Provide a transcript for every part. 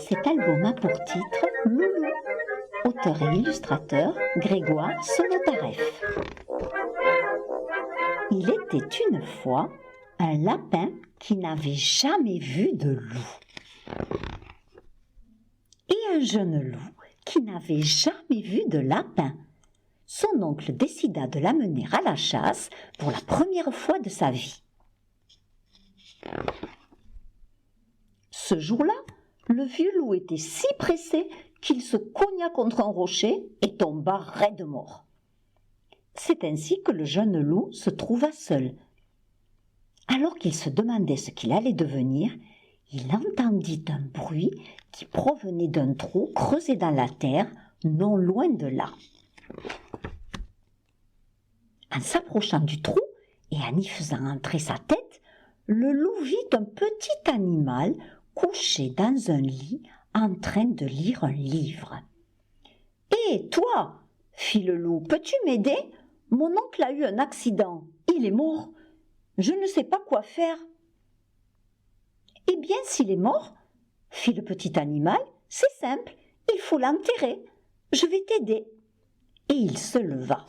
Cet album a pour titre Loulou. Auteur et illustrateur Grégoire Sonotareff. Il était une fois un lapin qui n'avait jamais vu de loup. Et un jeune loup qui n'avait jamais vu de lapin. Son oncle décida de l'amener à la chasse pour la première fois de sa vie. Ce jour-là, le vieux loup était si pressé qu'il se cogna contre un rocher et tomba raide mort. C'est ainsi que le jeune loup se trouva seul. Alors qu'il se demandait ce qu'il allait devenir, il entendit un bruit qui provenait d'un trou creusé dans la terre, non loin de là. En s'approchant du trou et en y faisant entrer sa tête, le loup vit un petit animal couché dans un lit en train de lire un livre. « Hé, toi !» fit le loup, « peux-tu m'aider ? Mon oncle a eu un accident, il est mort. Je ne sais pas quoi faire. »« Eh bien, s'il est mort, » fit le petit animal, « c'est simple, il faut l'enterrer. Je vais t'aider. » Et il se leva.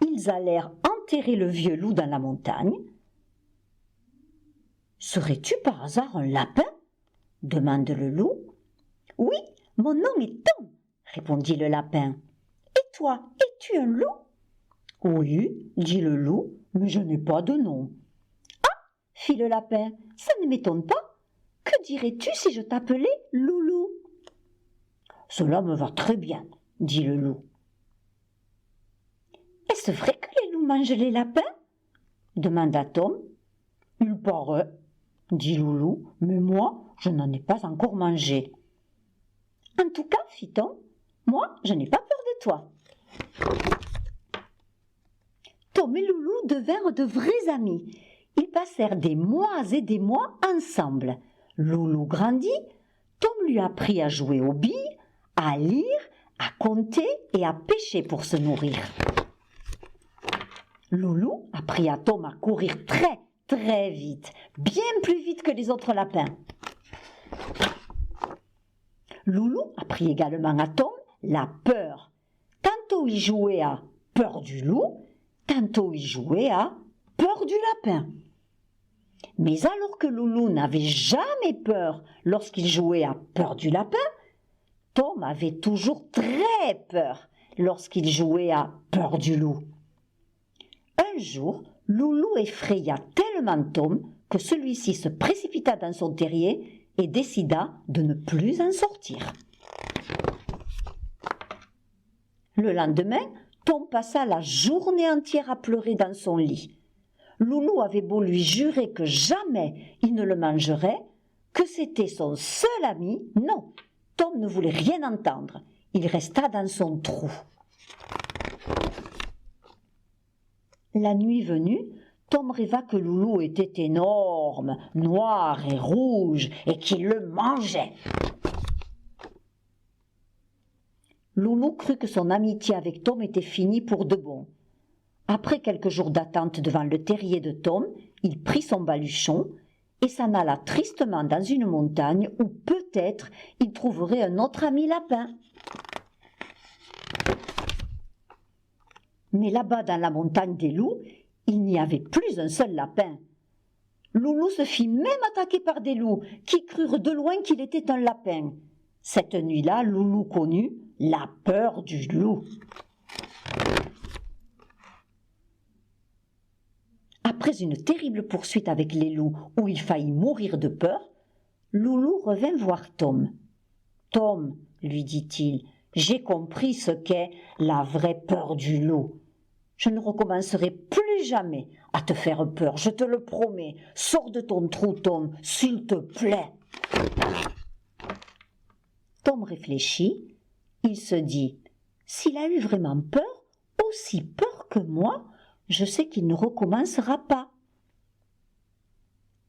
Ils allèrent enterrer le vieux loup dans la montagne. « Serais-tu par hasard un lapin ?» demande le loup. « Oui, mon nom est Tom, » répondit le lapin. « Et toi, es-tu un loup ?»« Oui, » dit le loup, « mais je n'ai pas de nom. »« Ah !» fit le lapin, « ça ne m'étonne pas. Que dirais-tu si je t'appelais Loulou ?»« Cela me va très bien, » dit le loup. « Est-ce vrai que les loups mangent les lapins ?» demanda Tom. « Il paraît, » dit Loulou, « mais moi, je n'en ai pas encore mangé. »« En tout cas, fit Tom, moi, je n'ai pas peur de toi. » Tom et Loulou devinrent de vrais amis. Ils passèrent des mois et des mois ensemble. Loulou grandit, Tom lui apprit à jouer aux billes, à lire, à compter et à pêcher pour se nourrir. Loulou apprit à Tom à courir très, très vite, bien plus vite que les autres lapins. Loulou apprit également à Tom la peur. Tantôt il jouait à peur du loup, tantôt il jouait à peur du lapin. Mais alors que Loulou n'avait jamais peur lorsqu'il jouait à peur du lapin, Tom avait toujours très peur lorsqu'il jouait à peur du loup. Un jour, Loulou effraya tellement Tom que celui-ci se précipita dans son terrier et décida de ne plus en sortir. Le lendemain, Tom passa la journée entière à pleurer dans son lit. Loulou avait beau lui jurer que jamais il ne le mangerait, que c'était son seul ami, non, Tom ne voulait rien entendre. Il resta dans son trou. La nuit venue, Tom rêva que Loulou était énorme, noir et rouge, et qu'il le mangeait. Loulou crut que son amitié avec Tom était finie pour de bon. Après quelques jours d'attente devant le terrier de Tom, il prit son baluchon et s'en alla tristement dans une montagne où peut-être il trouverait un autre ami lapin. Mais là-bas dans la montagne des loups, il n'y avait plus un seul lapin. Loulou se fit même attaquer par des loups qui crurent de loin qu'il était un lapin. Cette nuit-là, Loulou connut la peur du loup. Après une terrible poursuite avec les loups où il faillit mourir de peur, Loulou revint voir Tom. « Tom, lui dit-il, j'ai compris ce qu'est la vraie peur du loup. Je ne recommencerai plus jamais à te faire peur, je te le promets. Sors de ton trou, Tom, s'il te plaît. » Tom réfléchit. Il se dit, s'il a eu vraiment peur, aussi peur que moi, je sais qu'il ne recommencera pas.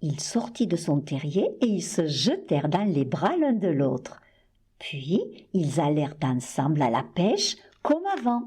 Il sortit de son terrier et ils se jetèrent dans les bras l'un de l'autre. Puis ils allèrent ensemble à la pêche comme avant.